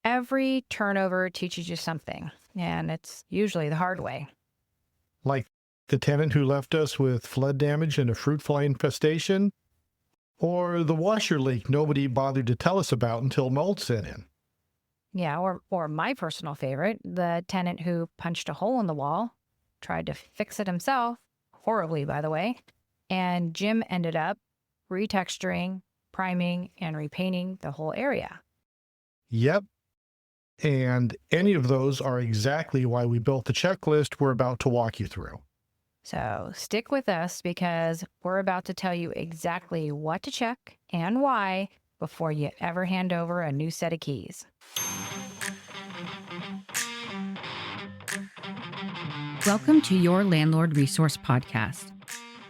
Every turnover teaches you something, and it's usually the hard way. Like the tenant who left us with flood damage and a fruit fly infestation, or the washer leak nobody bothered to tell us about until mold set in. Yeah, or my personal favorite, the tenant who punched a hole in the wall, tried to fix it himself, horribly, by the way, and Jim ended up retexturing, priming, and repainting the whole area. Yep. And any of those are exactly why we built the checklist we're about to walk you through. So stick with us because we're about to tell you exactly what to check and why before you ever hand over a new set of keys. Welcome to your Landlord Resource Podcast.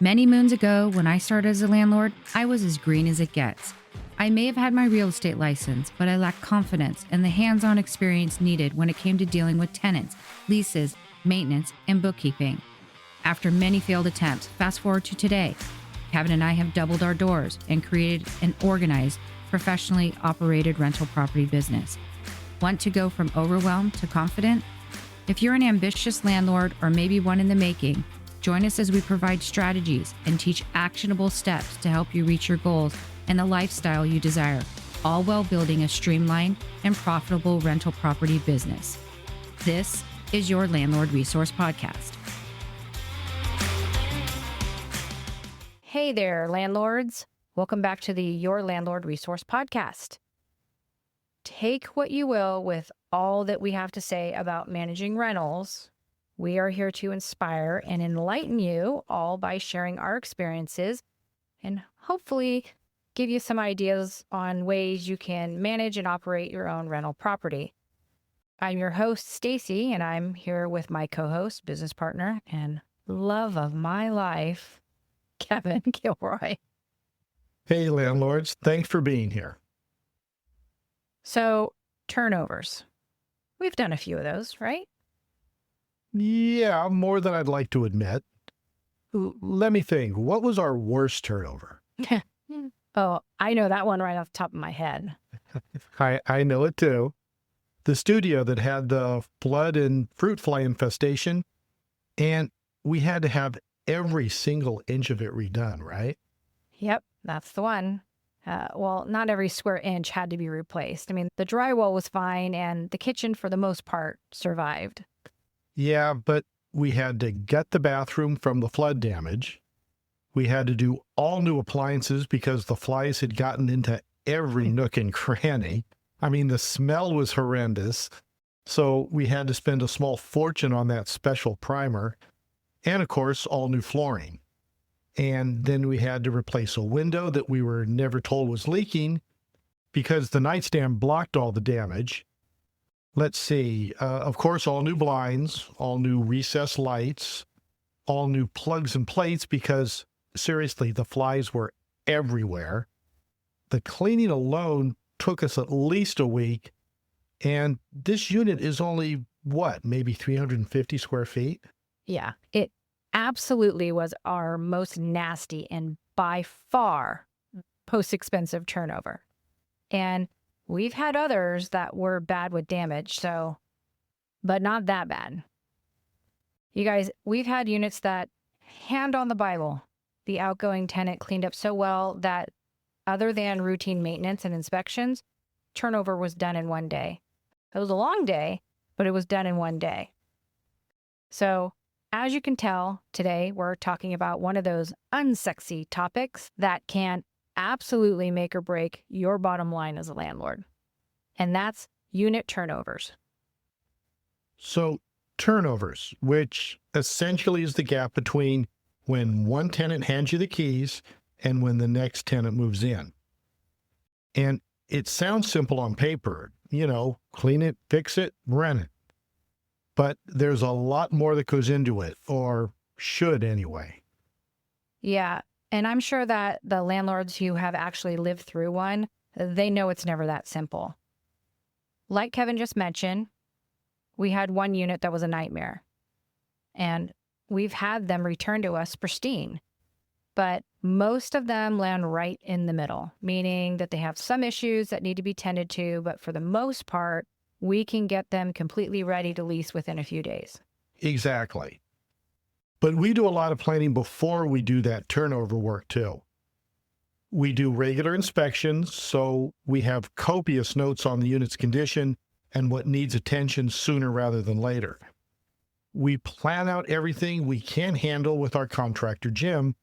Many moons ago, when I started as a landlord, I was as green as it gets. I may have had my real estate license, but I lacked confidence and the hands-on experience needed when it came to dealing with tenants, leases, maintenance, and bookkeeping. After many failed attempts, fast forward to today, Kevin and I have doubled our doors and created an organized, professionally operated rental property business. Want to go from overwhelmed to confident? If you're an ambitious landlord or maybe one in the making, join us as we provide strategies and teach actionable steps to help you reach your goals and the lifestyle you desire, all while building a streamlined and profitable rental property business. This is your Landlord Resource Podcast. Hey there, landlords. Welcome back to the Your Landlord Resource Podcast. Take what you will with all that we have to say about managing rentals. We are here to inspire and enlighten you all by sharing our experiences and hopefully give you some ideas on ways you can manage and operate your own rental property. I'm your host, Stacy, and I'm here with my co-host, business partner, and love of my life, Kevin Gilroy. Hey, landlords, thanks for being here. So, turnovers. We've done a few of those, right? Yeah, more than I'd like to admit. Let me think. What was our worst turnover? Oh, I know that one right off the top of my head. I know it too. The studio that had the flood and fruit fly infestation, and we had to have every single inch of it redone, right? Yep, that's the one. Well, not every square inch had to be replaced. I mean, the drywall was fine, and the kitchen, for the most part, survived. Yeah, but we had to gut the bathroom from the flood damage. We had to do all new appliances because the flies had gotten into every nook and cranny. I mean, the smell was horrendous. So we had to spend a small fortune on that special primer. And of course, all new flooring. And then we had to replace a window that we were never told was leaking because the nightstand blocked all the damage. Let's see, of course, all new blinds, all new recessed lights, all new plugs and plates because, seriously, the flies were everywhere. The cleaning alone took us at least a week. And this unit is only, maybe 350 square feet? Yeah, it absolutely was our most nasty and by far most expensive turnover. And we've had others that were bad with damage, but not that bad. You guys, we've had units that, hand on the Bible, the outgoing tenant cleaned up so well that other than routine maintenance and inspections, turnover was done in one day. It was a long day, but it was done in one day. So, as you can tell, today we're talking about one of those unsexy topics that can absolutely make or break your bottom line as a landlord. And that's unit turnovers. So turnovers, which essentially is the gap between when one tenant hands you the keys and when the next tenant moves in. And it sounds simple on paper, clean it, fix it, rent it. But there's a lot more that goes into it, or should anyway. Yeah, and I'm sure that the landlords who have actually lived through one, they know it's never that simple. Like Kevin just mentioned, we had one unit that was a nightmare. And we've had them returned to us pristine. But most of them land right in the middle, meaning that they have some issues that need to be tended to, but for the most part, we can get them completely ready to lease within a few days. Exactly. But we do a lot of planning before we do that turnover work too. We do regular inspections, so we have copious notes on the unit's condition and what needs attention sooner rather than later. We plan out everything we can handle with our contractor, Jim,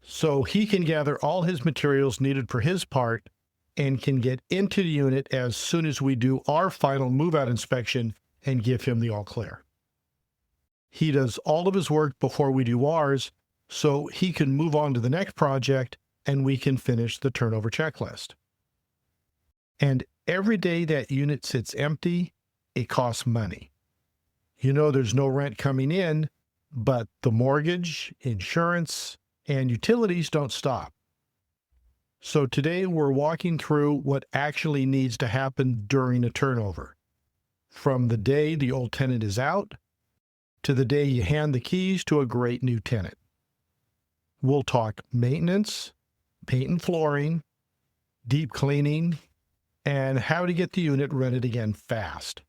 so he can gather all his materials needed for his part and can get into the unit as soon as we do our final move-out inspection and give him the all clear. He does all of his work before we do ours, so he can move on to the next project and we can finish the turnover checklist. And every day that unit sits empty, it costs money. You know, there's no rent coming in, but the mortgage, insurance, and utilities don't stop. So today we're walking through what actually needs to happen during a turnover. From the day the old tenant is out to the day you hand the keys to a great new tenant. We'll talk maintenance, paint and flooring, deep cleaning, and how to get the unit rented again fast.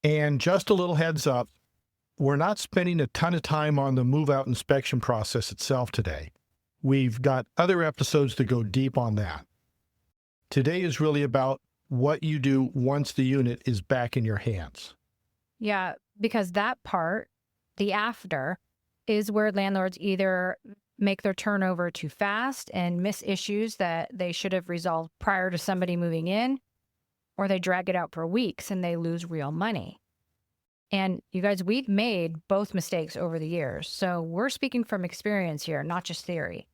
And just a little heads up, we're not spending a ton of time on the move-out inspection process itself today. We've got other episodes that go deep on that. Today is really about what you do once the unit is back in your hands. Yeah, because that part, the after, is where landlords either make their turnover too fast and miss issues that they should have resolved prior to somebody moving in, or they drag it out for weeks and they lose real money. And you guys, we've made both mistakes over the years, so we're speaking from experience here, not just theory.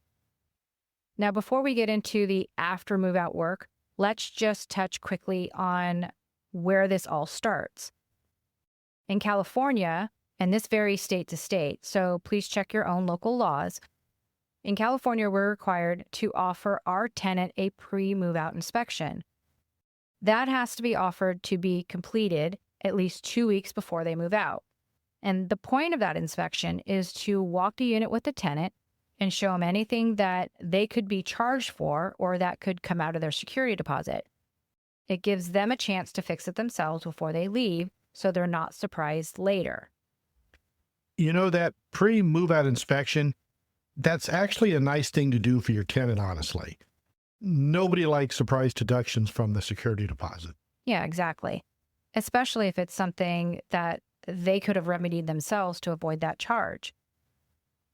Now, before we get into the after move-out work, let's just touch quickly on where this all starts. In California, and this varies state to state, so please check your own local laws. In California, we're required to offer our tenant a pre-move-out inspection. That has to be offered to be completed at least 2 weeks before they move out. And the point of that inspection is to walk the unit with the tenant and show them anything that they could be charged for or that could come out of their security deposit. It gives them a chance to fix it themselves before they leave, so they're not surprised later. You know, that pre-move-out inspection, that's actually a nice thing to do for your tenant, honestly. Nobody likes surprise deductions from the security deposit. Yeah, exactly. Especially if it's something that they could have remedied themselves to avoid that charge.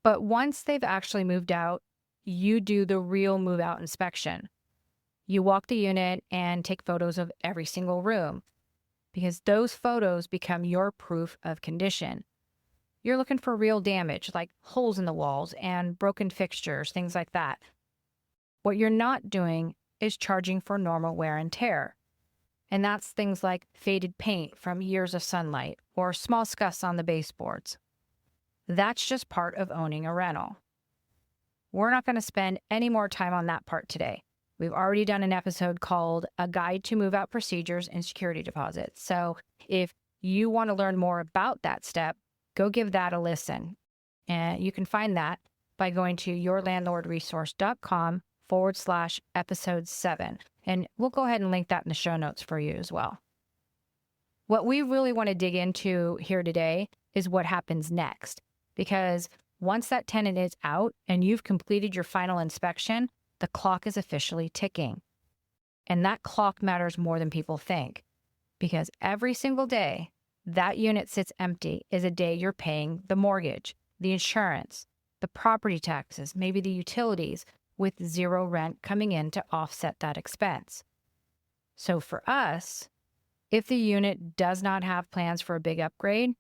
But once they've actually moved out, you do the real move-out inspection. You walk the unit and take photos of every single room, because those photos become your proof of condition. You're looking for real damage, like holes in the walls and broken fixtures, things like that. What you're not doing is charging for normal wear and tear. And that's things like faded paint from years of sunlight or small scuffs on the baseboards. That's just part of owning a rental. We're not going to spend any more time on that part today. We've already done an episode called A Guide to Move Out Procedures and Security Deposits. So if you want to learn more about that step, go give that a listen. And you can find that by going to yourlandlordresource.com/episode 7. And we'll go ahead and link that in the show notes for you as well. What we really want to dig into here today is what happens next. Because once that tenant is out and you've completed your final inspection, the clock is officially ticking. And that clock matters more than people think. Because every single day that unit sits empty is a day you're paying the mortgage, the insurance, the property taxes, maybe the utilities, with zero rent coming in to offset that expense. So for us, if the unit does not have plans for a big upgrade,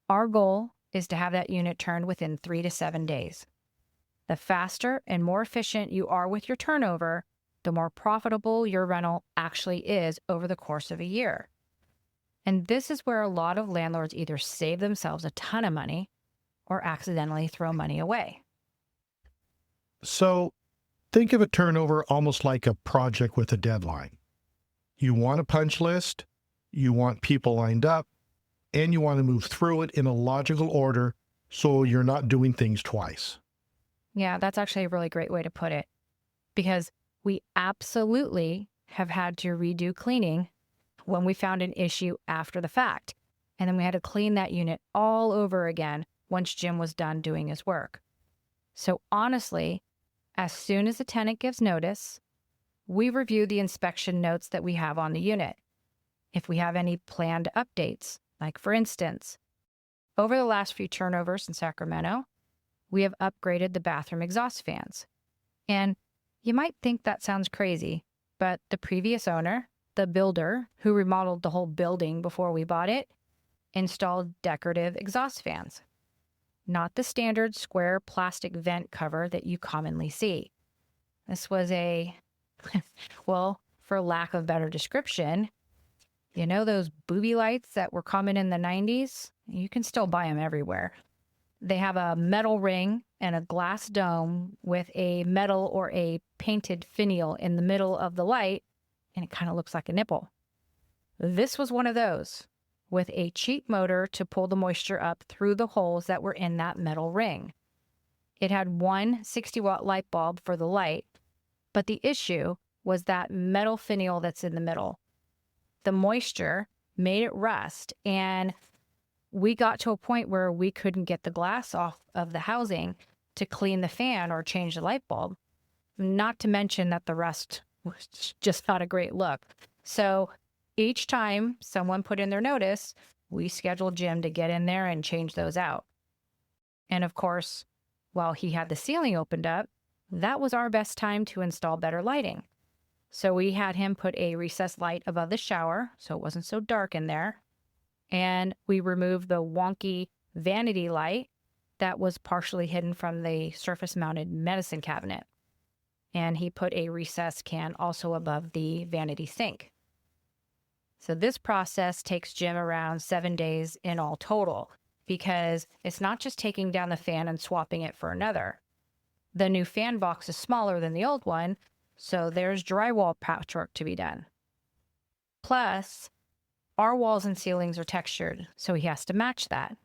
our goal is to have that unit turned within 3 to 7 days. The faster and more efficient you are with your turnover, the more profitable your rental actually is over the course of a year. And this is where a lot of landlords either save themselves a ton of money or accidentally throw money away. So think of a turnover almost like a project with a deadline. You want a punch list, you want people lined up, and you want to move through it in a logical order so you're not doing things twice. Yeah, that's actually a really great way to put it, because we absolutely have had to redo cleaning when we found an issue after the fact. And then we had to clean that unit all over again once Jim was done doing his work. So honestly, as soon as the tenant gives notice, we review the inspection notes that we have on the unit. If we have any planned updates, like for instance, over the last few turnovers in Sacramento, we have upgraded the bathroom exhaust fans. And you might think that sounds crazy, but the previous owner, the builder who remodeled the whole building before we bought it, installed decorative exhaust fans, not the standard square plastic vent cover that you commonly see. This was a, well, for lack of better description, you know those booby lights that were common in the 90s? You can still buy them everywhere. They have a metal ring and a glass dome with a metal or a painted finial in the middle of the light, and it kind of looks like a nipple. This was one of those, with a cheap motor to pull the moisture up through the holes that were in that metal ring. It had one 60-watt light bulb for the light, but the issue was that metal finial that's in the middle. The moisture made it rust, and we got to a point where we couldn't get the glass off of the housing to clean the fan or change the light bulb, not to mention that the rust was just not a great look. So each time someone put in their notice, we scheduled Jim to get in there and change those out. And of course, while he had the ceiling opened up, that was our best time to install better lighting. So we had him put a recessed light above the shower so it wasn't so dark in there. And we removed the wonky vanity light that was partially hidden from the surface-mounted medicine cabinet. And he put a recessed can also above the vanity sink. So this process takes Jim around 7 days in all total, because it's not just taking down the fan and swapping it for another. The new fan box is smaller than the old one, so there's drywall patchwork to be done. Plus, our walls and ceilings are textured, so he has to match that.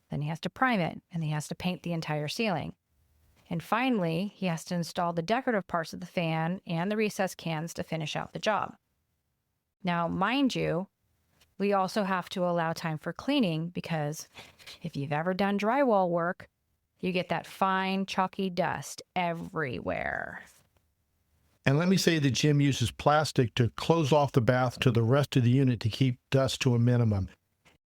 Then he has to prime it, and he has to paint the entire ceiling. And finally, he has to install the decorative parts of the fan and the recessed cans to finish out the job. Now, mind you, we also have to allow time for cleaning, because if you've ever done drywall work, you get that fine, chalky dust everywhere. And let me say that Jim uses plastic to close off the bath to the rest of the unit to keep dust to a minimum.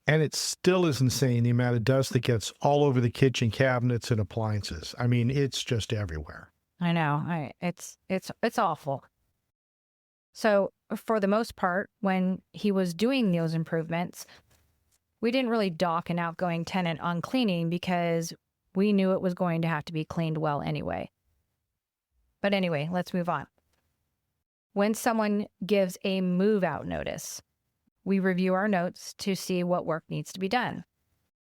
And it still is insane the amount of dust that gets all over the kitchen cabinets and appliances. I mean, it's just everywhere. I know. It's awful. So for the most part, when he was doing those improvements, we didn't really dock an outgoing tenant on cleaning because we knew it was going to have to be cleaned well anyway. But anyway, let's move on. When someone gives a move-out notice, we review our notes to see what work needs to be done.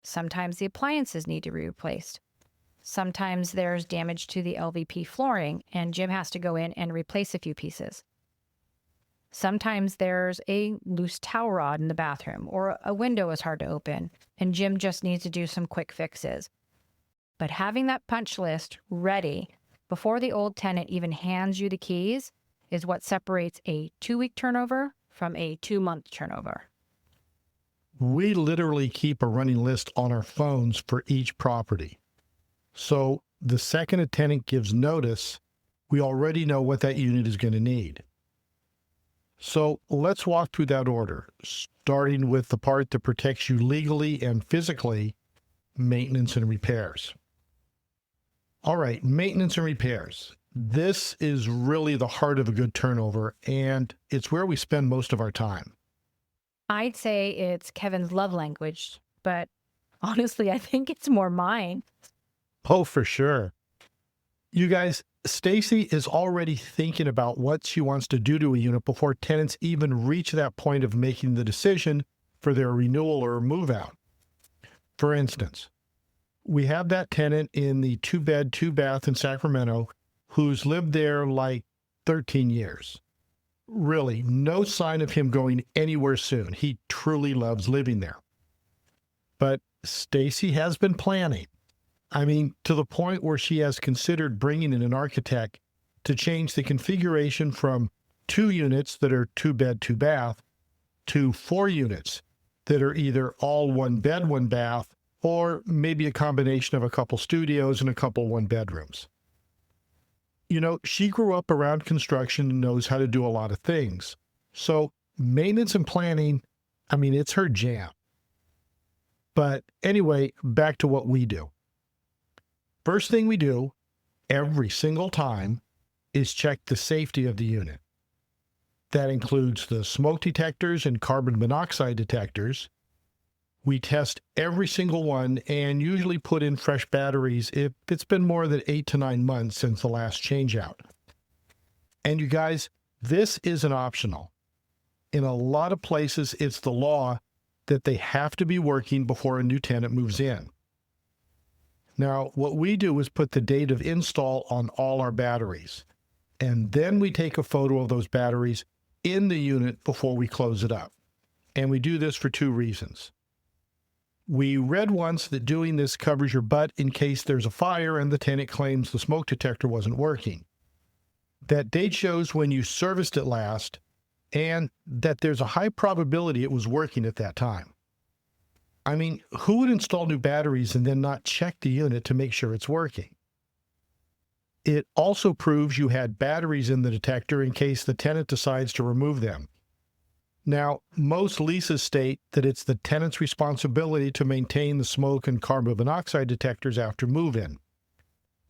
Sometimes the appliances need to be replaced. Sometimes there's damage to the LVP flooring, and Jim has to go in and replace a few pieces. Sometimes there's a loose towel rod in the bathroom, or a window is hard to open, and Jim just needs to do some quick fixes. But having that punch list ready before the old tenant even hands you the keys is what separates a 2-week turnover from a 2-month turnover. We literally keep a running list on our phones for each property. So the second a tenant gives notice, we already know what that unit is going to need. So let's walk through that order, starting with the part that protects you legally and physically, maintenance and repairs. All right, maintenance and repairs. This is really the heart of a good turnover, and it's where we spend most of our time. I'd say it's Kevin's love language, but honestly, I think it's more mine. Oh, for sure. You guys, Stacy is already thinking about what she wants to do to a unit before tenants even reach that point of making the decision for their renewal or move out. For instance, we have that tenant in the 2-bed, 2-bath in Sacramento who's lived there like 13 years. Really, no sign of him going anywhere soon. He truly loves living there. But Stacy has been planning. I mean, to the point where she has considered bringing in an architect to change the configuration from 2 units that are 2-bed, 2-bath to 4 units that are either all 1 bed, 1 bath, or maybe a combination of a couple studios and a couple 1 bedrooms. You know, she grew up around construction and knows how to do a lot of things. So maintenance and planning, I mean, it's her jam. But anyway, back to what we do. First thing we do every single time is check the safety of the unit. That includes the smoke detectors and carbon monoxide detectors. We test every single one and usually put in fresh batteries if it's been more than 8 to 9 months since the last changeout. And you guys, this isn't optional. In a lot of places, it's the law that they have to be working before a new tenant moves in. Now, what we do is put the date of install on all our batteries, and then we take a photo of those batteries in the unit before we close it up. And we do this for 2 reasons. We read once that doing this covers your butt in case there's a fire and the tenant claims the smoke detector wasn't working. That date shows when you serviced it last, and that there's a high probability it was working at that time. I mean, who would install new batteries and then not check the unit to make sure it's working? It also proves you had batteries in the detector in case the tenant decides to remove them. Now, most leases state that it's the tenant's responsibility to maintain the smoke and carbon monoxide detectors after move-in.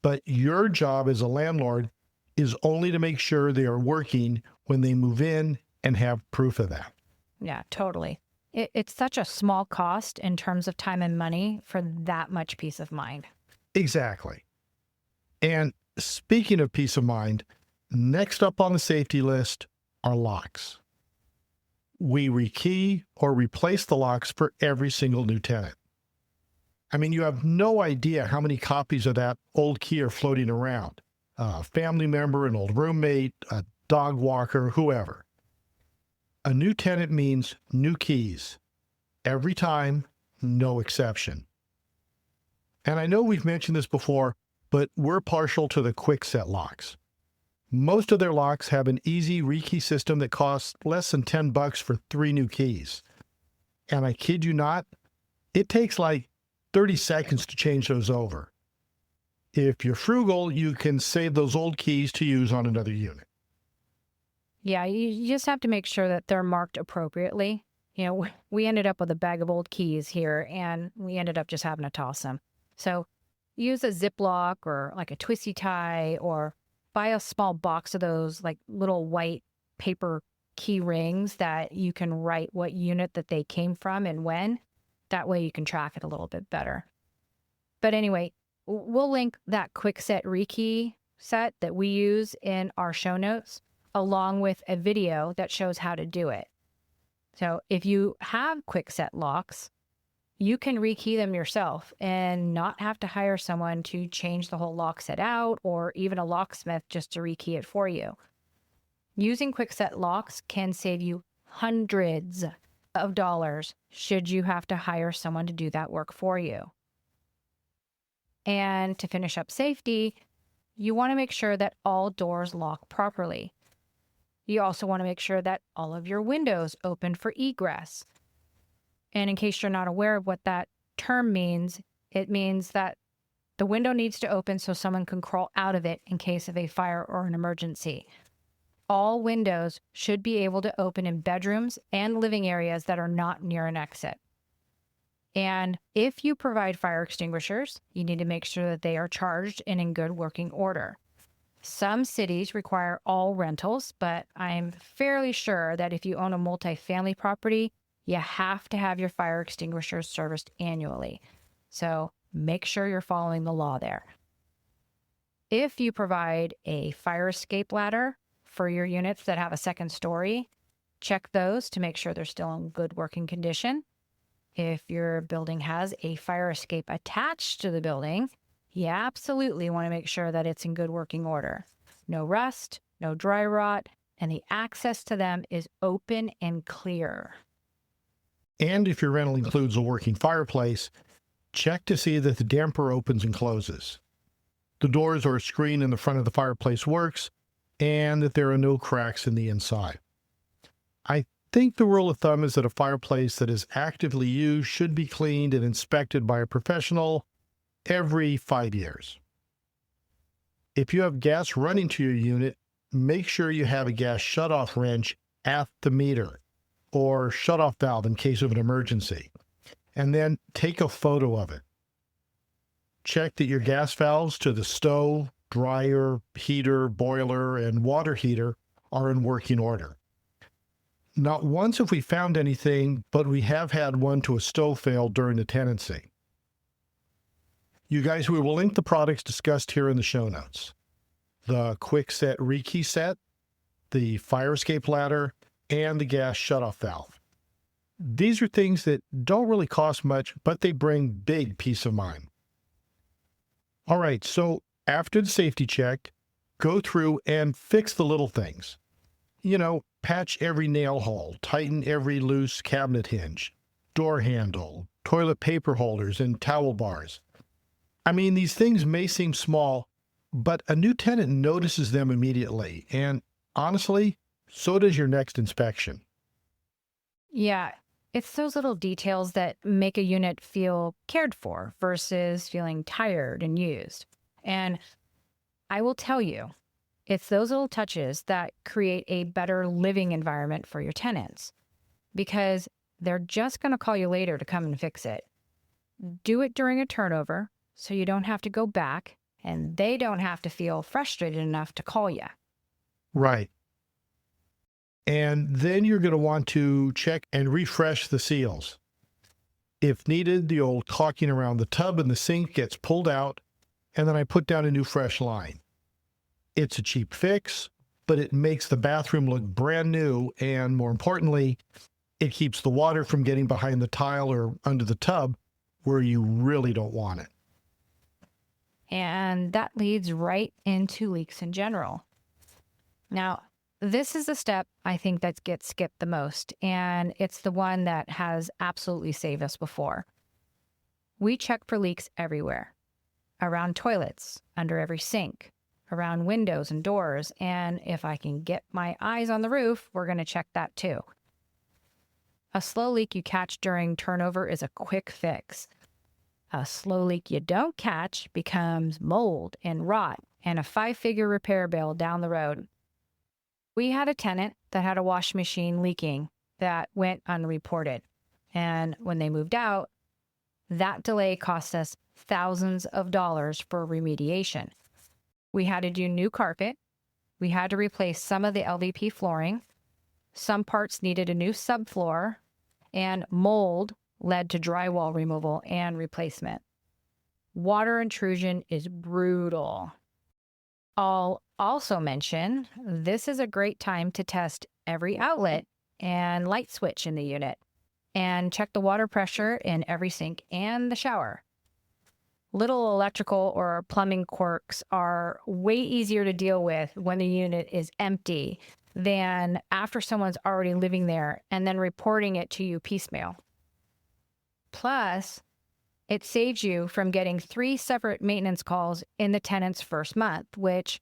But your job as a landlord is only to make sure they are working when they move in and have proof of that. Yeah, totally. It's such a small cost in terms of time and money for that much peace of mind. Exactly. And speaking of peace of mind, next up on the safety list are locks. We rekey or replace the locks for every single new tenant. I mean, you have no idea how many copies of that old key are floating around. A family member, an old roommate, a dog walker, whoever. A new tenant means new keys. Every time, no exception. And I know we've mentioned this before, but we're partial to the quick set locks. Most of their locks have an easy rekey system that costs less than $10 for 3 new keys. And I kid you not, it takes like 30 seconds to change those over. If you're frugal, you can save those old keys to use on another unit. Yeah, you just have to make sure that they're marked appropriately. You know, we ended up with a bag of old keys here, and we ended up just having to toss them. So use a Ziploc or like a twisty tie, or buy a small box of those like little white paper key rings that you can write what unit that they came from and when. That way you can track it a little bit better. But anyway, we'll link that quick set rekey set that we use in our show notes, along with a video that shows how to do it. So if you have quick set locks, you can rekey them yourself and not have to hire someone to change the whole lock set out, or even a locksmith just to rekey it for you. Using quick set locks can save you hundreds of dollars should you have to hire someone to do that work for you. And to finish up safety, you want to make sure that all doors lock properly. You also want to make sure that all of your windows open for egress. And in case you're not aware of what that term means, it means that the window needs to open so someone can crawl out of it in case of a fire or an emergency. All windows should be able to open in bedrooms and living areas that are not near an exit. And if you provide fire extinguishers, you need to make sure that they are charged and in good working order. Some cities require all rentals, but I'm fairly sure that if you own a multifamily property, you have to have your fire extinguishers serviced annually. So make sure you're following the law there. If you provide a fire escape ladder for your units that have a second story, check those to make sure they're still in good working condition. If your building has a fire escape attached to the building, you absolutely want to make sure that it's in good working order. No rust, no dry rot, and the access to them is open and clear. And if your rental includes a working fireplace, check to see that the damper opens and closes, the doors or screen in the front of the fireplace works, and that there are no cracks in the inside. I think the rule of thumb is that a fireplace that is actively used should be cleaned and inspected by a professional every 5 years. If you have gas running to your unit, make sure you have a gas shutoff wrench at the meter or shutoff valve in case of an emergency, and then take a photo of it. Check that your gas valves to the stove, dryer, heater, boiler, and water heater are in working order. Not once have we found anything, but we have had one to a stove fail during the tenancy. You guys, we will link the products discussed here in the show notes. The quick set rekey set, the fire escape ladder, and the gas shutoff valve. These are things that don't really cost much, but they bring big peace of mind. All right, so after the safety check, go through and fix the little things. Patch every nail hole, tighten every loose cabinet hinge, door handle, toilet paper holders, and towel bars. These things may seem small, but a new tenant notices them immediately, and honestly, so does your next inspection. Yeah, it's those little details that make a unit feel cared for versus feeling tired and used. And I will tell you, it's those little touches that create a better living environment for your tenants, because they're just going to call you later to come and fix it. Do it during a turnover so you don't have to go back and they don't have to feel frustrated enough to call you. Right. And then you're going to want to check and refresh the seals. If needed, the old caulking around the tub and the sink gets pulled out, and then I put down a new fresh line. It's a cheap fix, but it makes the bathroom look brand new, and more importantly, it keeps the water from getting behind the tile or under the tub where you really don't want it. And that leads right into leaks in general. Now, this is the step I think that gets skipped the most, and it's the one that has absolutely saved us before. We check for leaks everywhere, around toilets, under every sink, around windows and doors, and if I can get my eyes on the roof, we're going to check that too. A slow leak you catch during turnover is a quick fix. A slow leak you don't catch becomes mold and rot and a 5-figure repair bill down the road. We had a tenant that had a washing machine leaking that went unreported. And when they moved out, that delay cost us thousands of dollars for remediation. We had to do new carpet. We had to replace some of the LVP flooring. Some parts needed a new subfloor, and mold led to drywall removal and replacement. Water intrusion is brutal. I'll also mention this is a great time to test every outlet and light switch in the unit and check the water pressure in every sink and the shower. Little electrical or plumbing quirks are way easier to deal with when the unit is empty than after someone's already living there and then reporting it to you piecemeal. Plus, it saves you from getting 3 separate maintenance calls in the tenant's first month, which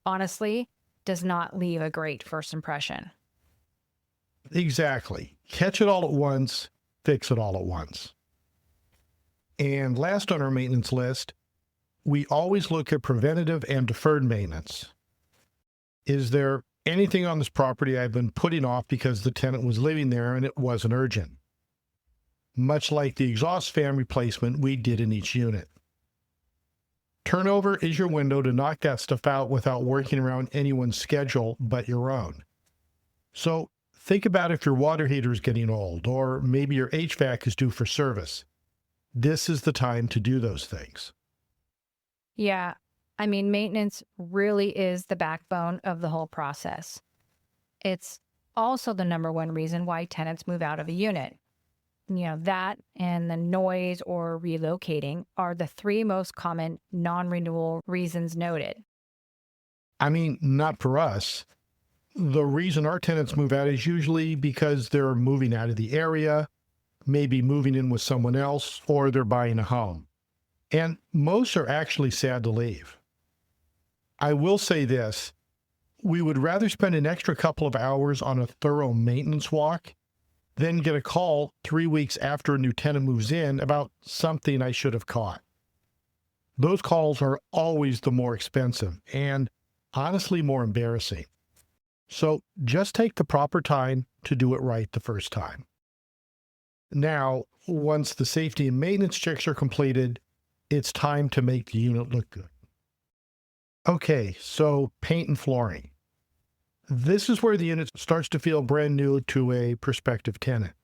honestly does not leave a great first impression. Exactly. Catch it all at once, fix it all at once. And last on our maintenance list, we always look at preventative and deferred maintenance. Is there anything on this property I've been putting off because the tenant was living there and it wasn't urgent? Much like the exhaust fan replacement we did in each unit. Turnover is your window to knock that stuff out without working around anyone's schedule but your own. So think about if your water heater is getting old, or maybe your HVAC is due for service. This is the time to do those things. Yeah, maintenance really is the backbone of the whole process. It's also the number one reason why tenants move out of a unit. That and the noise or relocating are the 3 most common non-renewal reasons noted. Not for us. The reason our tenants move out is usually because they're moving out of the area, maybe moving in with someone else, or they're buying a home. And most are actually sad to leave. I will say this, We would rather spend an extra couple of hours on a thorough maintenance walk than get a call 3 weeks after a new tenant moves in about something I should have caught. Those calls are always the more expensive and honestly more embarrassing. So just take the proper time to do it right the first time. Now, once the safety and maintenance checks are completed, it's time to make the unit look good. Okay, so paint and flooring. This is where the unit starts to feel brand new to a prospective tenant,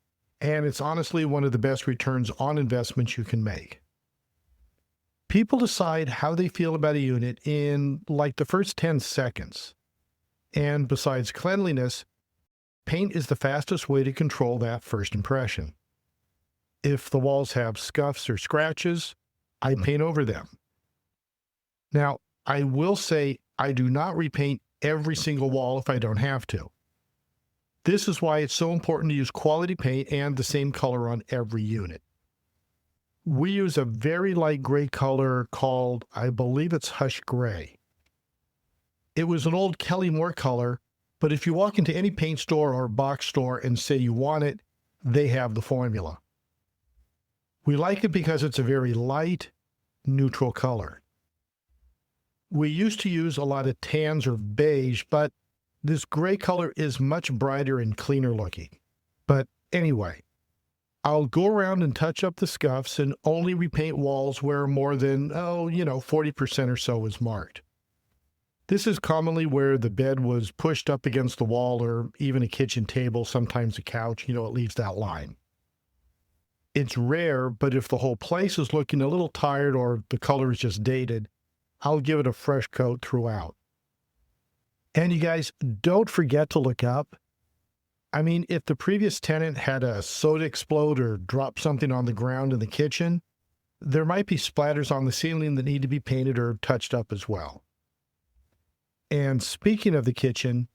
and it's honestly one of the best returns on investments you can make. People decide how they feel about a unit in like the first 10 seconds. And besides cleanliness, paint is the fastest way to control that first impression. If the walls have scuffs or scratches, I paint over them. Now, I will say I do not repaint every single wall if I don't have to. This is why it's so important to use quality paint and the same color on every unit. We use a very light gray color called, I believe it's Hush Gray. It was an old Kelly Moore color, but if you walk into any paint store or box store and say you want it, they have the formula. We like it because it's a very light, neutral color. We used to use a lot of tans or beige, but this gray color is much brighter and cleaner looking. But anyway, I'll go around and touch up the scuffs and only repaint walls where more than, 40% or so is marked. This is commonly where the bed was pushed up against the wall or even a kitchen table, sometimes a couch, it leaves that line. It's rare, but if the whole place is looking a little tired or the color is just dated, I'll give it a fresh coat throughout. And you guys, don't forget to look up. I mean, if the previous tenant had a soda explode or drop something on the ground in the kitchen, there might be splatters on the ceiling that need to be painted or touched up as well. And speaking of the kitchen,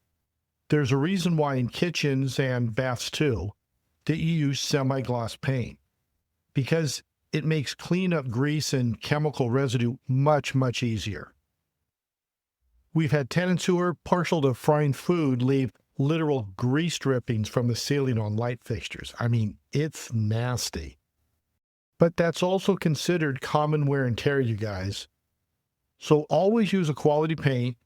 there's a reason why in kitchens and baths too, that you use semi-gloss paint, because it makes cleanup grease and chemical residue much, much easier. We've had tenants who are partial to frying food leave literal grease drippings from the ceiling on light fixtures. I mean, it's nasty. But that's also considered common wear and tear, you guys. So always use a quality paint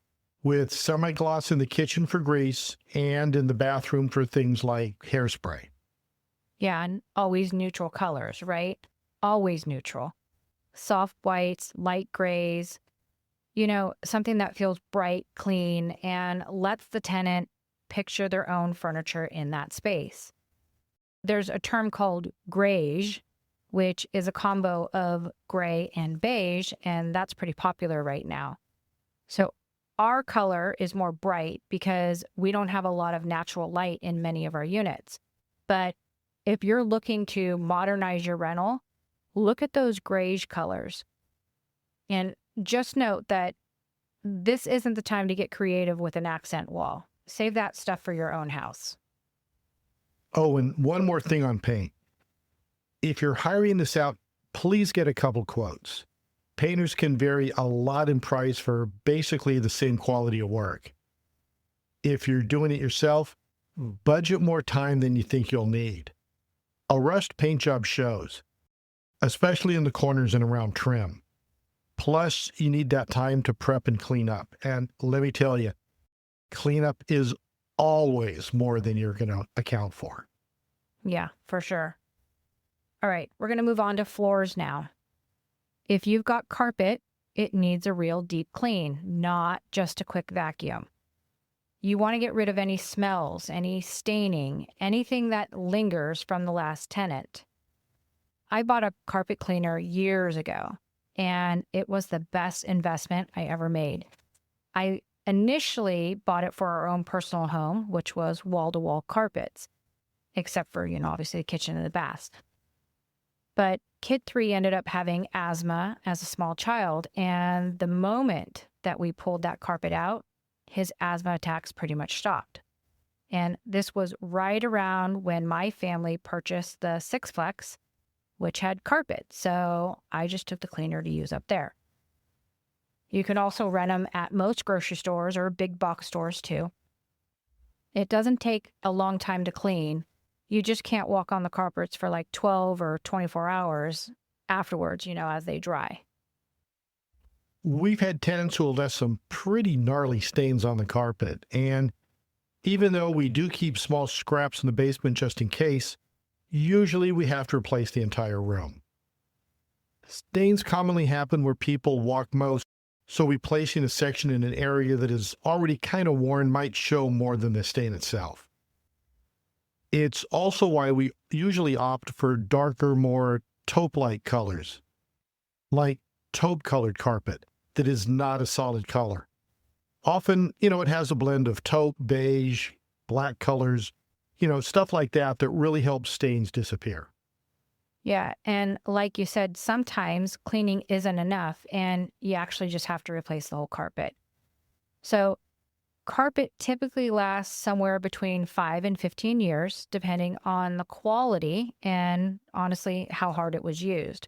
with semi-gloss in the kitchen for grease and in the bathroom for things like hairspray. Yeah, and always neutral colors, right? Always neutral. Soft whites, light grays, something that feels bright, clean, and lets the tenant picture their own furniture in that space. There's a term called grayish, which is a combo of gray and beige, and that's pretty popular right now. So our color is more bright because we don't have a lot of natural light in many of our units. But if you're looking to modernize your rental, look at those grayish colors. And just note that this isn't the time to get creative with an accent wall. Save that stuff for your own house. Oh, and one more thing on paint. If you're hiring this out, please get a couple quotes. Painters can vary a lot in price for basically the same quality of work. If you're doing it yourself, budget more time than you think you'll need. A rushed paint job shows, especially in the corners and around trim. Plus, you need that time to prep and clean up. And let me tell you, cleanup is always more than you're going to account for. Yeah, for sure. All right, we're going to move on to floors now. If you've got carpet, it needs a real deep clean, not just a quick vacuum. You want to get rid of any smells, any staining, anything that lingers from the last tenant. I bought a carpet cleaner years ago, and it was the best investment I ever made. I initially bought it for our own personal home, which was wall-to-wall carpets, except for, obviously the kitchen and the bath. But Kid 3 ended up having asthma as a small child, and the moment that we pulled that carpet out, his asthma attacks pretty much stopped. And this was right around when my family purchased the Six-Flex, which had carpet, so I just took the cleaner to use up there. You can also rent them at most grocery stores or big box stores too. It doesn't take a long time to clean. You just can't walk on the carpets for like 12 or 24 hours afterwards, as they dry. We've had tenants who have left some pretty gnarly stains on the carpet, and even though we do keep small scraps in the basement just in case, usually we have to replace the entire room. Stains commonly happen where people walk most, so replacing a section in an area that is already kind of worn might show more than the stain itself. It's also why we usually opt for darker, more taupe-like colors, like taupe-colored carpet that is not a solid color. Often, it has a blend of taupe, beige, black colors, stuff like that really helps stains disappear. Yeah, and like you said, sometimes cleaning isn't enough and you actually just have to replace the whole carpet. So carpet typically lasts somewhere between 5 and 15 years, depending on the quality and honestly how hard it was used.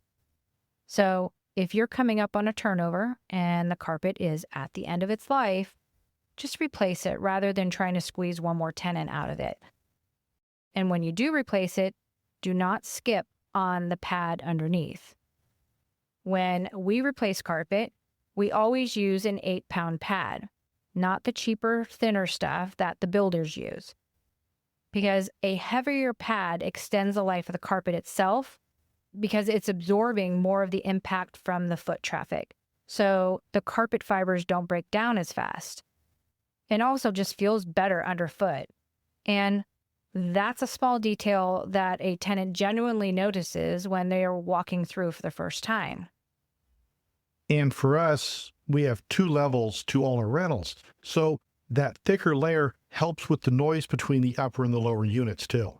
So if you're coming up on a turnover and the carpet is at the end of its life, just replace it rather than trying to squeeze one more tenant out of it. And when you do replace it, do not skip on the pad underneath. When we replace carpet, we always use an 8-pound pad, not the cheaper, thinner stuff that the builders use. Because a heavier pad extends the life of the carpet itself because it's absorbing more of the impact from the foot traffic. So the carpet fibers don't break down as fast. And also just feels better underfoot. And that's a small detail that a tenant genuinely notices when they are walking through for the first time. And for us, we have 2 levels to all our rentals. So that thicker layer helps with the noise between the upper and the lower units too.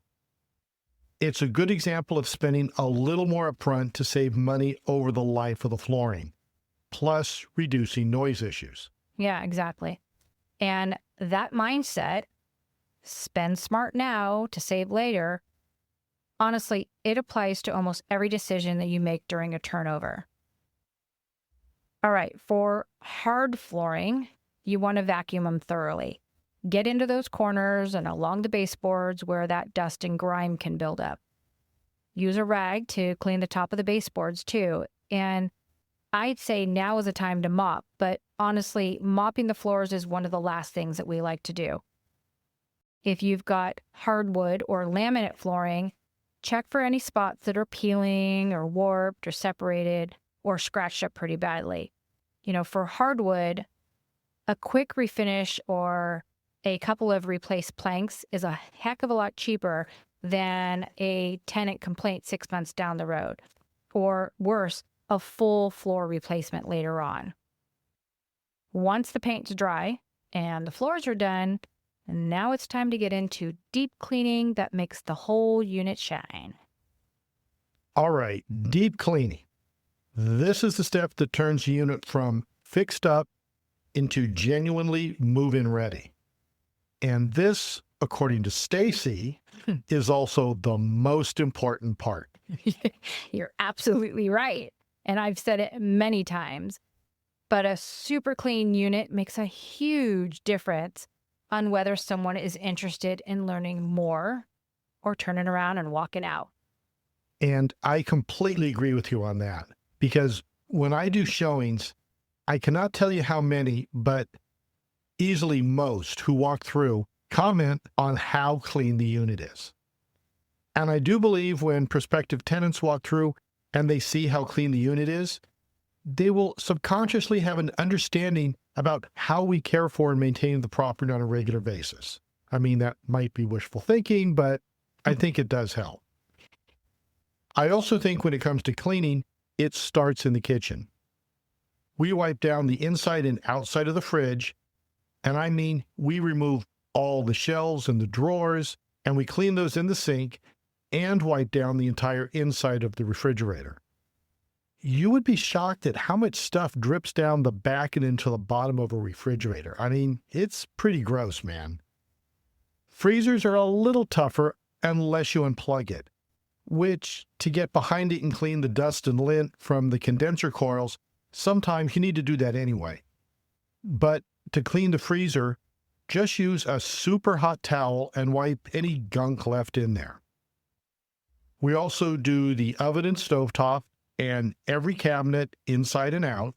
It's a good example of spending a little more upfront to save money over the life of the flooring, plus reducing noise issues. Yeah, exactly. And that mindset, spend smart now to save later, honestly, it applies to almost every decision that you make during a turnover. All right, for hard flooring, you want to vacuum them thoroughly. Get into those corners and along the baseboards where that dust and grime can build up. Use a rag to clean the top of the baseboards too. And I'd say now is the time to mop, but honestly, mopping the floors is one of the last things that we like to do. If you've got hardwood or laminate flooring, check for any spots that are peeling or warped or separated or scratched up pretty badly. For hardwood, a quick refinish or a couple of replaced planks is a heck of a lot cheaper than a tenant complaint 6 months down the road, or worse, a full floor replacement later on. Once the paint's dry and the floors are done, now it's time to get into deep cleaning that makes the whole unit shine. All right, deep cleaning. This is the step that turns the unit from fixed up into genuinely move-in ready. And this, according to Stacy, is also the most important part. You're absolutely right. And I've said it many times, but a super clean unit makes a huge difference on whether someone is interested in learning more or turning around and walking out. And I completely agree with you on that, because when I do showings, I cannot tell you how many, but easily most who walk through comment on how clean the unit is. And I do believe when prospective tenants walk through and they see how clean the unit is, they will subconsciously have an understanding about how we care for and maintain the property on a regular basis. I mean, that might be wishful thinking, but I think it does help. I also think when it comes to cleaning, it starts in the kitchen. We wipe down the inside and outside of the fridge, and I mean, we remove all the shelves and the drawers, and we clean those in the sink and wipe down the entire inside of the refrigerator. You would be shocked at how much stuff drips down the back and into the bottom of a refrigerator. I mean, it's pretty gross, man. Freezers are a little tougher unless you unplug it, which, to get behind it and clean the dust and lint from the condenser coils, Sometimes you need to do that anyway. But to clean the freezer, just use a super hot towel and wipe any gunk left in there. We also do the oven and stovetop and every cabinet inside and out.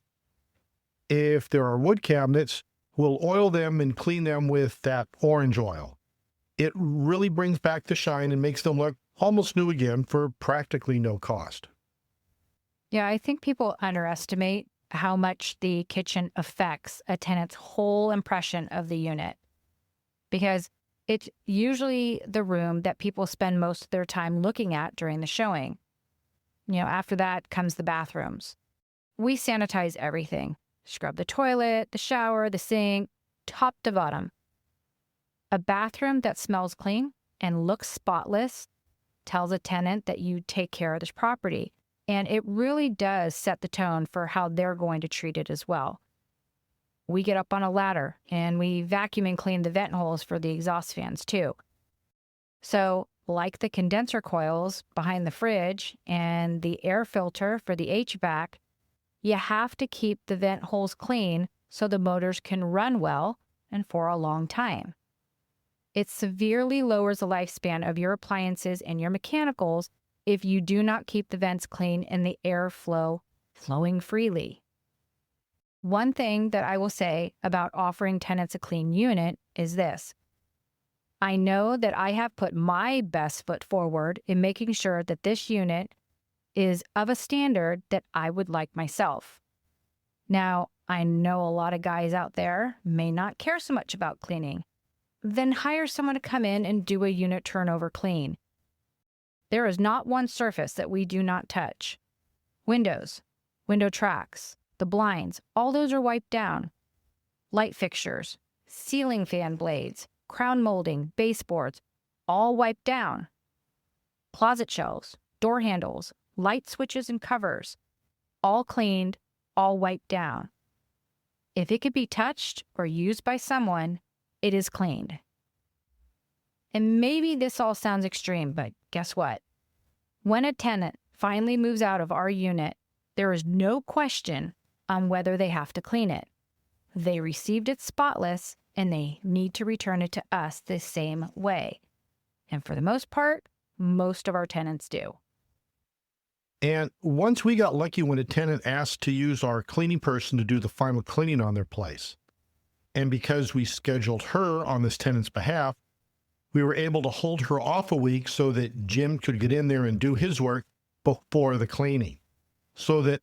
If there are wood cabinets, we'll oil them and clean them with that orange oil. It really brings back the shine and makes them look almost new again for practically no cost. Yeah, I think people underestimate how much the kitchen affects a tenant's whole impression of the unit, because it's usually the room that people spend most of their time looking at during the showing. After that comes the bathrooms. We sanitize everything. Scrub the toilet, the shower, the sink, top to bottom. A bathroom that smells clean and looks spotless tells a tenant that you take care of this property. And it really does set the tone for how they're going to treat it as well. We get up on a ladder and we vacuum and clean the vent holes for the exhaust fans too. So, like the condenser coils behind the fridge and the air filter for the HVAC, you have to keep the vent holes clean so the motors can run well and for a long time. It severely lowers the lifespan of your appliances and your mechanicals if you do not keep the vents clean and the airflow flowing freely. One thing that I will say about offering tenants a clean unit is this. I know that I have put my best foot forward in making sure that this unit is of a standard that I would like myself. Now, I know a lot of guys out there may not care so much about cleaning. Then hire someone to come in and do a unit turnover clean. There is not one surface that we do not touch. Windows, window tracks, the blinds, all those are wiped down. Light fixtures, ceiling fan blades, crown molding, baseboards, all wiped down. Closet shelves, door handles, light switches and covers, all cleaned, all wiped down. If it could be touched or used by someone, it is cleaned. And maybe this all sounds extreme, but guess what? When a tenant finally moves out of our unit, there is no question on whether they have to clean it. They received it spotless, and they need to return it to us the same way. And for the most part, most of our tenants do. And once we got lucky when a tenant asked to use our cleaning person to do the final cleaning on their place. And because we scheduled her on this tenant's behalf, we were able to hold her off a week so that Jim could get in there and do his work before the cleaning. So that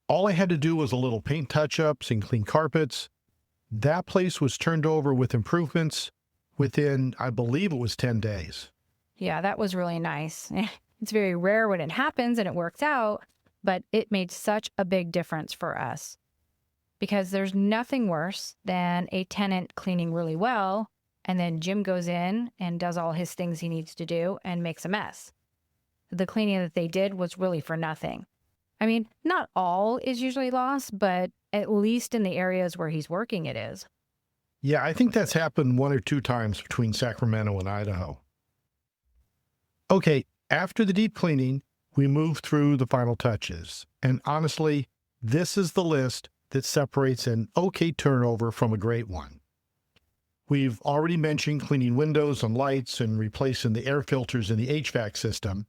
all I had to do was a little paint touch-ups and clean carpets. That place was turned over with improvements within, I believe it was 10 days. Yeah, that was really nice. It's very rare when it happens and it works out, but it made such a big difference for us. Because there's nothing worse than a tenant cleaning really well, and then Jim goes in and does all his things he needs to do and makes a mess. The cleaning that they did was really for nothing. I mean, not all is usually lost, but at least in the areas where he's working it is. Yeah, I think that's happened 1 or 2 times between Sacramento and Idaho. Okay, after the deep cleaning, we move through the final touches. And honestly, this is the list that separates an okay turnover from a great one. We've already mentioned cleaning windows and lights and replacing the air filters in the HVAC system.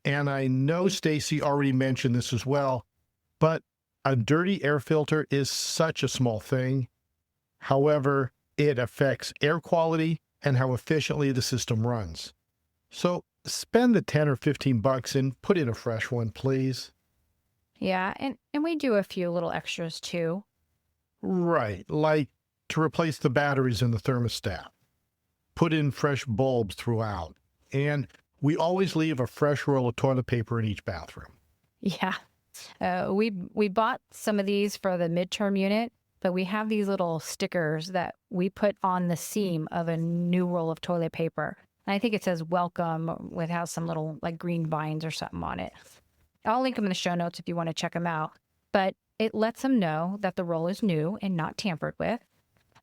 And I know Stacy already mentioned this as well, but a dirty air filter is such a small thing. However, it affects air quality and how efficiently the system runs. So spend the 10 or 15 bucks and put in a fresh one, please. Yeah, and we do a few little extras too. Right, like to replace the batteries in the thermostat. Put in fresh bulbs throughout. And we always leave a fresh roll of toilet paper in each bathroom. Yeah. We bought some of these for the midterm unit, but we have these little stickers that we put on the seam of a new roll of toilet paper. And I think it says welcome with has some little like green vines or something on it. I'll link them in the show notes if you want to check them out. But it lets them know that the roll is new and not tampered with.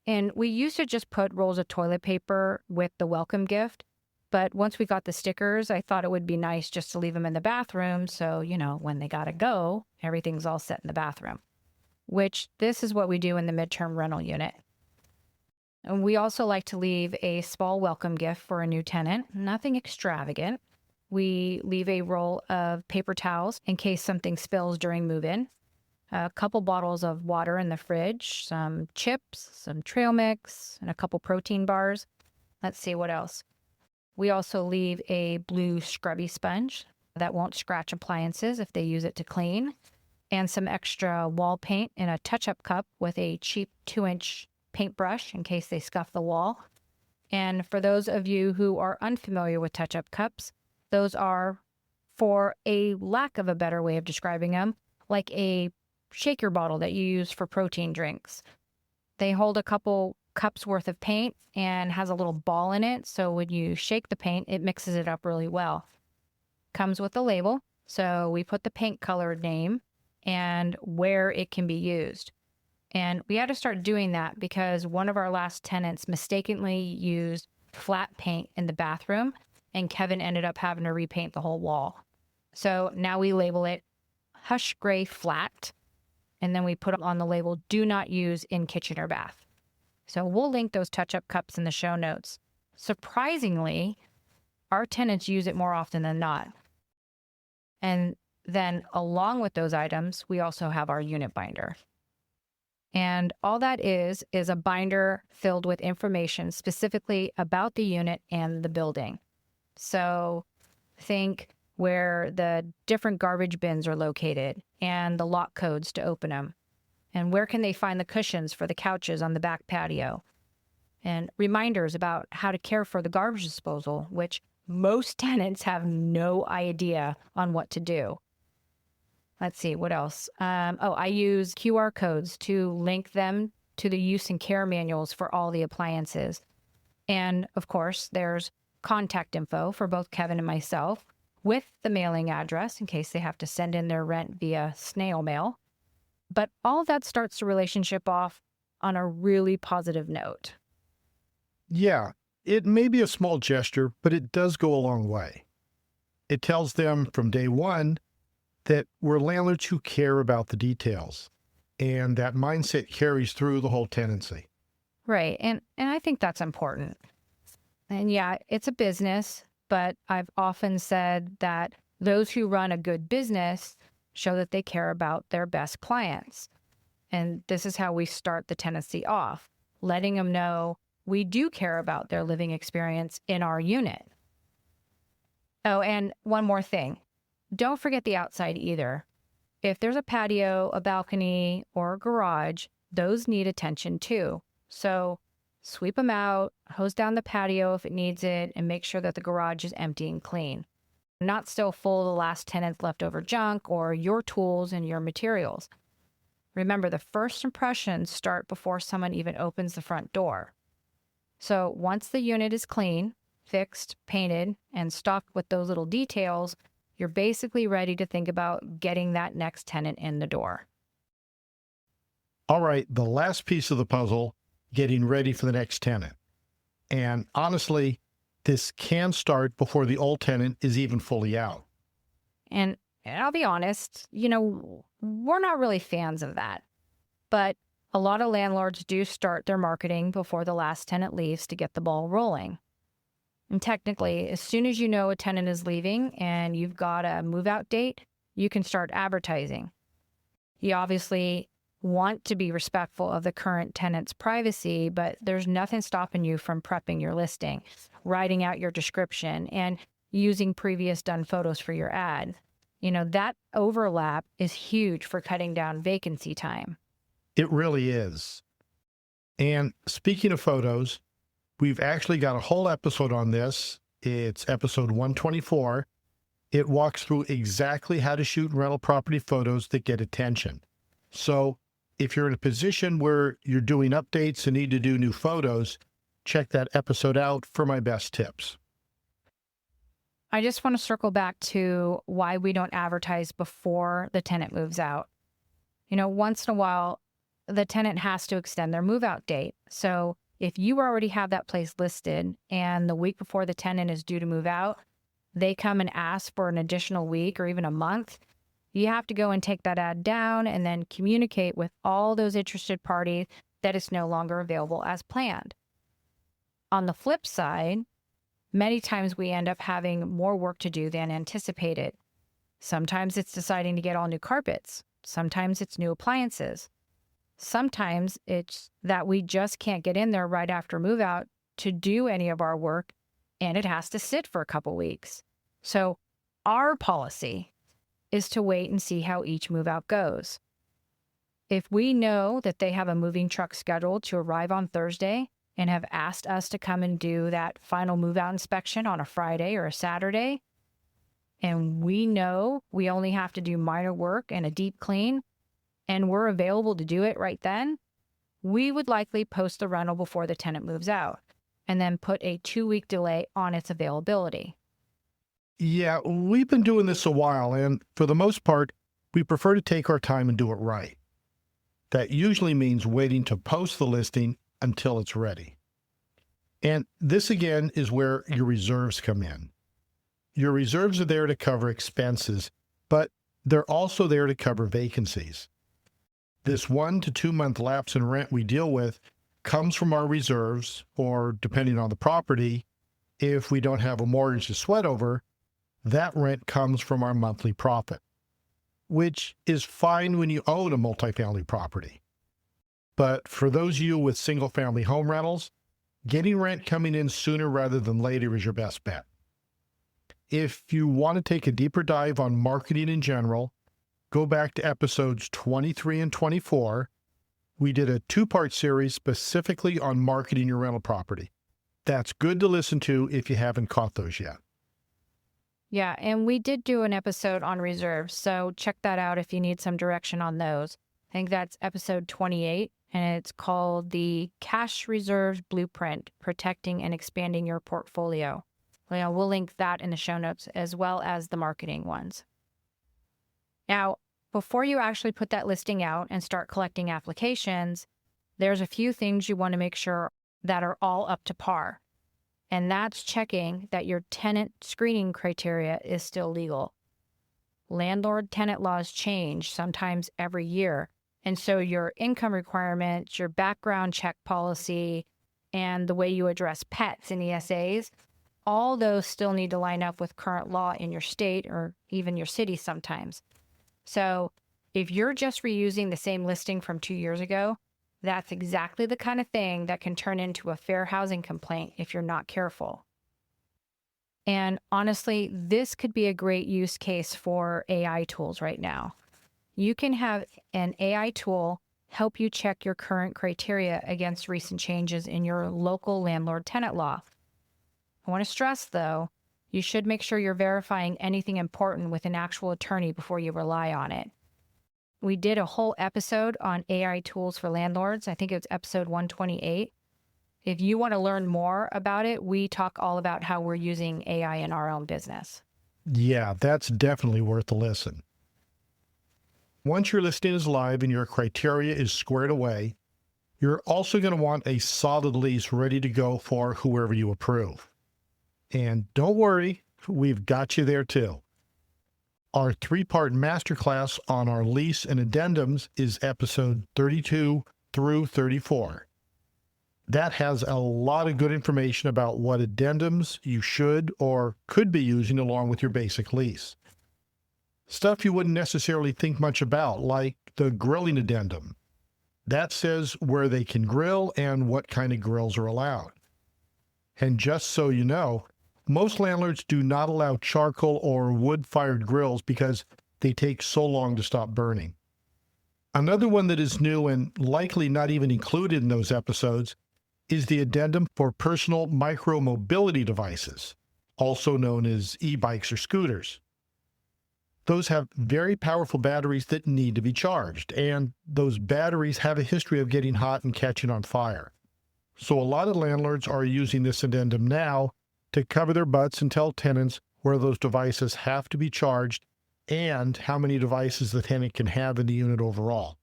And we used to just put rolls of toilet paper with the welcome gift. But once we got the stickers, I thought it would be nice just to leave them in the bathroom. So, when they got to go, everything's all set in the bathroom. which this is what we do in the midterm rental unit. And we also like to leave a small welcome gift for a new tenant, nothing extravagant. We leave a roll of paper towels in case something spills during move-in, a couple bottles of water in the fridge, some chips, some trail mix, and a couple protein bars. Let's see what else. We also leave a blue scrubby sponge that won't scratch appliances if they use it to clean, and some extra wall paint in a touch-up cup with a cheap 2-inch paintbrush in case they scuff the wall. And for those of you who are unfamiliar with touch-up cups, those are, for a lack of a better way of describing them, like a shaker bottle that you use for protein drinks. They hold a couple cups worth of paint and has a little ball in it, so when you shake the paint, it mixes it up really well. Comes with a label, so we put the paint color name and where it can be used. And we had to start doing that because one of our last tenants mistakenly used flat paint in the bathroom, and Kevin ended up having to repaint the whole wall. So now we label it Hush Gray Flat, and then we put on the label, do not use in kitchen or bath. So we'll link those touch-up cups in the show notes. Surprisingly, our tenants use it more often than not. And then along with those items, we also have our unit binder. And all that is a binder filled with information specifically about the unit and the building. So think where the different garbage bins are located and the lock codes to open them. And where can they find the cushions for the couches on the back patio? And reminders about how to care for the garbage disposal, which most tenants have no idea on what to do. Let's see, what else? I use QR codes to link them to the use and care manuals for all the appliances. And of course, there's contact info for both Kevin and myself with the mailing address in case they have to send in their rent via snail mail. But all of that starts the relationship off on a really positive note. Yeah, it may be a small gesture, but it does go a long way. It tells them from day one that we're landlords who care about the details, and that mindset carries through the whole tenancy. Right. And I think that's important. And yeah, it's a business, but I've often said that those who run a good business show that they care about their best clients. And this is how we start the tenancy off, letting them know we do care about their living experience in our unit. Oh, and one more thing. Don't forget the outside either. If there's a patio, a balcony, or a garage, those need attention too. So sweep them out, hose down the patio if it needs it, and make sure that the garage is empty and clean. Not still full of the last tenant's leftover junk or your tools and your materials. Remember, the first impressions start before someone even opens the front door. So once the unit is clean, fixed, painted, and stocked with those little details, you're basically ready to think about getting that next tenant in the door. All right, the last piece of the puzzle, getting ready for the next tenant. And honestly, this can start before the old tenant is even fully out. And I'll be honest, we're not really fans of that. But a lot of landlords do start their marketing before the last tenant leaves to get the ball rolling. And technically, as soon as you know a tenant is leaving and you've got a move-out date, you can start advertising. You obviously want to be respectful of the current tenant's privacy, but there's nothing stopping you from prepping your listing, writing out your description, and using previous done photos for your ad. That overlap is huge for cutting down vacancy time. It really is. And speaking of photos, we've actually got a whole episode on this. It's episode 124. It walks through exactly how to shoot rental property photos that get attention. So if you're in a position where you're doing updates and need to do new photos, check that episode out for my best tips. I just want to circle back to why we don't advertise before the tenant moves out. Once in a while, the tenant has to extend their move-out date. So if you already have that place listed and the week before the tenant is due to move out, they come and ask for an additional week or even a month, You have to go and take that ad down and then communicate with all those interested parties that it's no longer available as planned. On the flip side, many times we end up having more work to do than anticipated. Sometimes it's deciding to get all new carpets. Sometimes it's new appliances. Sometimes it's that we just can't get in there right after move out to do any of our work, and it has to sit for a couple weeks. So our policy is to wait and see how each move out goes. If we know that they have a moving truck scheduled to arrive on Thursday and have asked us to come and do that final move out inspection on a Friday or a Saturday, and we know we only have to do minor work and a deep clean, and we're available to do it right then, we would likely post the rental before the tenant moves out and then put a 2-week delay on its availability. Yeah, we've been doing this a while, and for the most part, we prefer to take our time and do it right. That usually means waiting to post the listing until it's ready. And this again is where your reserves come in. Your reserves are there to cover expenses, but they're also there to cover vacancies. This 1 to 2 month lapse in rent we deal with comes from our reserves, or depending on the property, if we don't have a mortgage to sweat over, that rent comes from our monthly profit, which is fine when you own a multifamily property. But for those of you with single-family home rentals, getting rent coming in sooner rather than later is your best bet. If you want to take a deeper dive on marketing in general, go back to episodes 23 and 24. We did a 2-part series specifically on marketing your rental property. That's good to listen to if you haven't caught those yet. Yeah, and we did do an episode on reserves, so check that out if you need some direction on those. I think that's episode 28, and it's called the Cash Reserves Blueprint, Protecting and Expanding Your Portfolio. We'll link that in the show notes as well as the marketing ones. Now, before you actually put that listing out and start collecting applications, there's a few things you want to make sure that are all up to par. And that's checking that your tenant screening criteria is still legal. Landlord-tenant laws change sometimes every year. And so your income requirements, your background check policy, and the way you address pets and ESAs, all those still need to line up with current law in your state or even your city sometimes. So if you're just reusing the same listing from 2 years ago, that's exactly the kind of thing that can turn into a fair housing complaint if you're not careful. And honestly, this could be a great use case for AI tools right now. You can have an AI tool help you check your current criteria against recent changes in your local landlord-tenant law. I want to stress, though, you should make sure you're verifying anything important with an actual attorney before you rely on it. We did a whole episode on AI tools for landlords. I think it was episode 128. If you want to learn more about it, we talk all about how we're using AI in our own business. Yeah, that's definitely worth a listen. Once your listing is live and your criteria is squared away, you're also going to want a solid lease ready to go for whoever you approve. And don't worry, we've got you there too. Our 3-part masterclass on our lease and addendums is episode 32 through 34. That has a lot of good information about what addendums you should or could be using along with your basic lease. Stuff you wouldn't necessarily think much about, like the grilling addendum. That says where they can grill and what kind of grills are allowed. And just so you know, most landlords do not allow charcoal or wood-fired grills because they take so long to stop burning. Another one that is new and likely not even included in those episodes is the addendum for personal micro-mobility devices, also known as e-bikes or scooters. Those have very powerful batteries that need to be charged, and those batteries have a history of getting hot and catching on fire. So a lot of landlords are using this addendum now to cover their butts and tell tenants where those devices have to be charged and how many devices the tenant can have in the unit overall.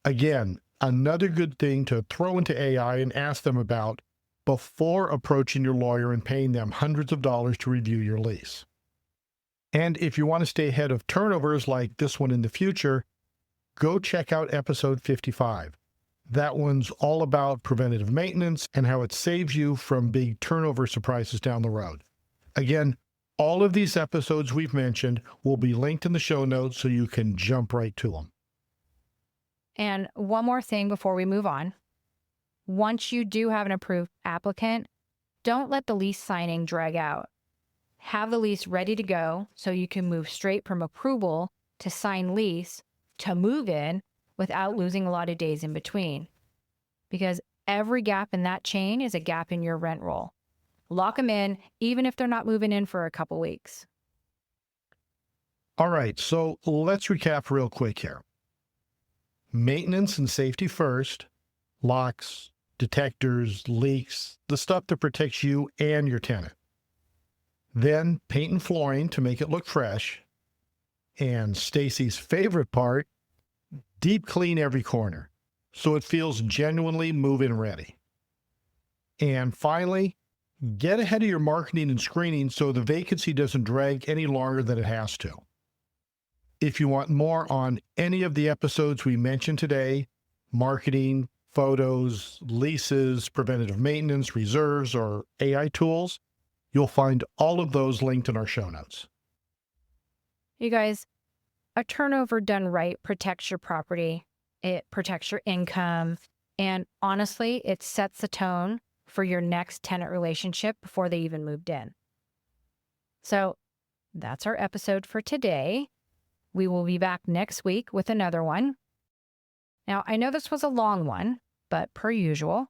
Again, another good thing to throw into AI and ask them about before approaching your lawyer and paying them hundreds of dollars to review your lease. And if you want to stay ahead of turnovers like this one in the future, go check out episode 55. That one's all about preventative maintenance and how it saves you from big turnover surprises down the road. Again, all of these episodes we've mentioned will be linked in the show notes so you can jump right to them. And one more thing before we move on. Once you do have an approved applicant, don't let the lease signing drag out. Have the lease ready to go so you can move straight from approval to sign lease to move in without losing a lot of days in between. Because every gap in that chain is a gap in your rent roll. Lock them in, even if they're not moving in for a couple weeks. All right, so let's recap real quick here. Maintenance and safety first, locks, detectors, leaks, the stuff that protects you and your tenant. Then paint and flooring to make it look fresh. And Stacy's favorite part, deep clean every corner so it feels genuinely move-in ready. And finally, get ahead of your marketing and screening so the vacancy doesn't drag any longer than it has to. If you want more on any of the episodes we mentioned today, marketing, photos, leases, preventative maintenance, reserves, or AI tools, you'll find all of those linked in our show notes. You guys, a turnover done right protects your property, it protects your income, and honestly, it sets the tone for your next tenant relationship before they even moved in. So that's our episode for today. We will be back next week with another one. Now, I know this was a long one, but per usual,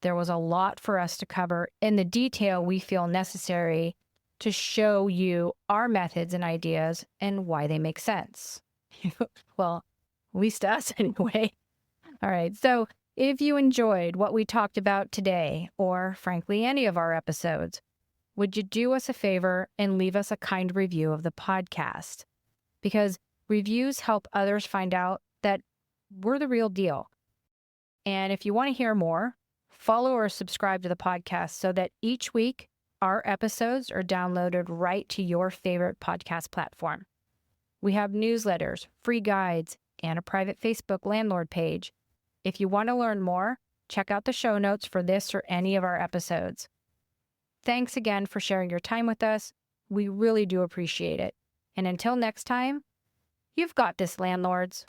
there was a lot for us to cover in the detail we feel necessary to show you our methods and ideas and why they make sense. Well, at least to us anyway. All right, so if you enjoyed what we talked about today, or frankly, any of our episodes, would you do us a favor and leave us a kind review of the podcast? Because reviews help others find out that we're the real deal. And if you want to hear more, follow or subscribe to the podcast so that each week our episodes are downloaded right to your favorite podcast platform. We have newsletters, free guides, and a private Facebook landlord page. If you want to learn more, check out the show notes for this or any of our episodes. Thanks again for sharing your time with us. We really do appreciate it. And until next time, you've got this, landlords.